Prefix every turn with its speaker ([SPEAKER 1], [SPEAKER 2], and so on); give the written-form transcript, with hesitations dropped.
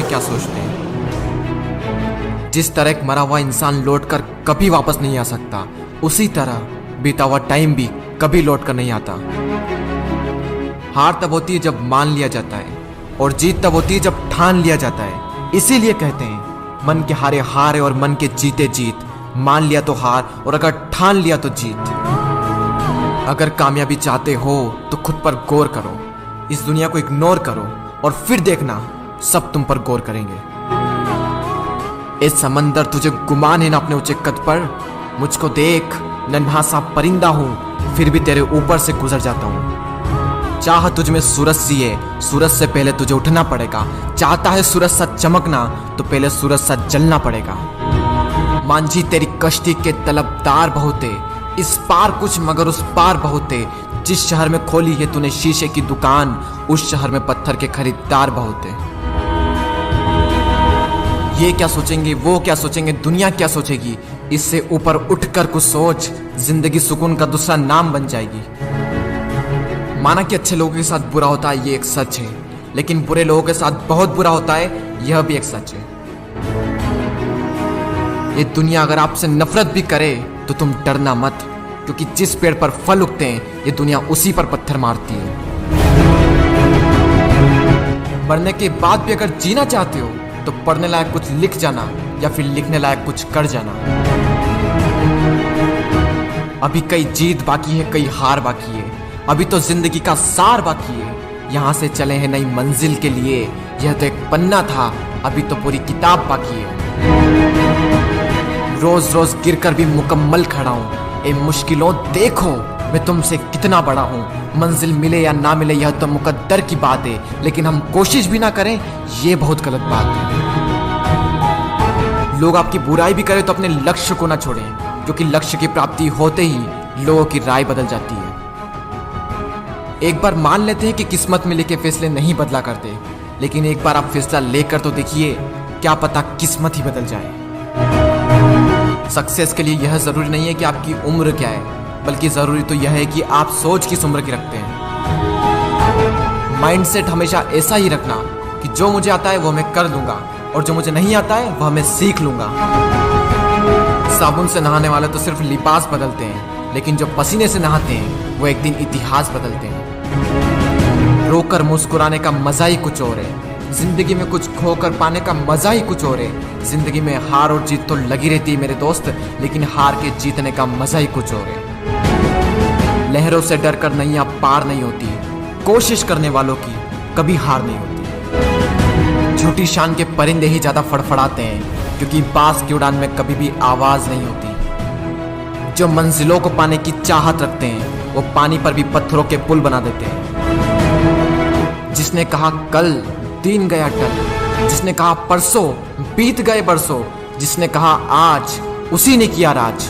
[SPEAKER 1] क्या सोचते हैं। जिस तरह एक मरा हुआ इंसान लौटकर कभी वापस नहीं आ सकता, उसी तरह बीता हुआ टाइम भी कभी लौटकर नहीं आता। हार तब होती है जब मान लिया जाता है, और जीत तब होती है जब ठान लिया जाता है। इसीलिए कहते हैं मन के हारे हार है और मन के जीते जीत। मान लिया तो हार, और अगर ठान लिया तो जीत। अगर कामयाबी चाहते हो तो खुद पर गौर करो, इस दुनिया को इग्नोर करो, और फिर देखना सब तुम पर गौर करेंगे। इस समंदर तुझे गुमान है ना अपने ऊंचे कद पर। मुझको देख, नन्हा सा परिंदा हूं, फिर भी तेरे ऊपर से गुजर जाता हूं। चाह तुझ में सूरज सी है, सूरज से पहले तुझे उठना पड़ेगा। चाहता है सूरज सा चमकना, तो पहले सूरज सा जलना पड़ेगा। मांझी तेरी कश्ती के तलबदार बहुते, इस पार कुछ मगर उस पार बहुते। जिस शहर में खोली है तूने शीशे की दुकान, उस शहर में पत्थर के खरीदार बहुते। ये क्या सोचेंगे, वो क्या सोचेंगे, दुनिया क्या सोचेगी, इससे ऊपर उठकर कुछ सोच। जिंदगी सुकून का दूसरा नाम बन जाएगी। माना कि अच्छे लोगों के साथ बुरा होता है, ये एक सच है, लेकिन बुरे लोगों के साथ बहुत बुरा होता है, यह भी एक सच है। ये दुनिया अगर आपसे नफरत भी करे तो तुम डरना मत, क्योंकि जिस पेड़ पर फल उगते हैं ये दुनिया उसी पर पत्थर मारती है। मरने के बाद भी अगर जीना चाहते हो तो पढ़ने लायक कुछ लिख जाना, या फिर लिखने लायक कुछ कर जाना। अभी कई जीत बाकी है, कई हार बाकी है। अभी तो जिंदगी का सार बाकी है। यहाँ से चले हैं नई मंजिल के लिए। यह तो एक पन्ना था, अभी तो पूरी किताब बाकी है। रोज रोज गिरकर भी मुकम्मल खड़ा हूँ। ए मुश्किलों देखो, मैं तुमसे कितना बड़ा हूँ। मंजिल मिले या ना मिले यह तो मुकद्दर की बात है, लेकिन हम कोशिश भी ना करें ये बहुत गलत बात है। लोग आपकी बुराई भी करें तो अपने लक्ष्य को ना छोड़ें, क्योंकि लक्ष्य की प्राप्ति होते ही लोगों की राय बदल जाती है। एक बार मान लेते हैं कि किस्मत में लिखे फैसले नहीं बदला करते, लेकिन एक बार आप फैसला लेकर तो देखिए, क्या पता किस्मत ही बदल जाए। सक्सेस के लिए यह जरूरी नहीं है कि आपकी उम्र क्या है, बल्कि जरूरी तो यह है कि आप सोच किस उम्र की रखते हैं। माइंडसेट हमेशा ऐसा ही रखना कि जो मुझे आता है वो मैं कर लूंगा, और जो मुझे नहीं आता है वह मैं सीख लूंगा। साबुन से नहाने वाले तो सिर्फ लिबास बदलते हैं, लेकिन जो पसीने से नहाते हैं वो एक दिन इतिहास बदलते हैं। रोकर मुस्कुराने का मजा ही कुछ और है। जिंदगी में कुछ खोकर पाने का मजा ही कुछ और है। जिंदगी में हार और जीत तो लगी रहती है मेरे दोस्त, लेकिन हार के जीतने का मजा ही कुछ और है। लहरों से डरकर नैया पार नहीं होती, कोशिश करने वालों की कभी हार नहीं होती। झूठी शान के परिंदे ही ज्यादा फड़फड़ाते हैं, क्योंकि बाज की उड़ान में कभी भी आवाज नहीं होती। जो मंजिलों को पाने की चाहत रखते हैं वो पानी पर भी पत्थरों के पुल बना देते हैं। जिसने कहा कल, दिन गया टल। जिसने कहा परसों, बीत गए बरसों। जिसने कहा आज, उसी ने किया राज।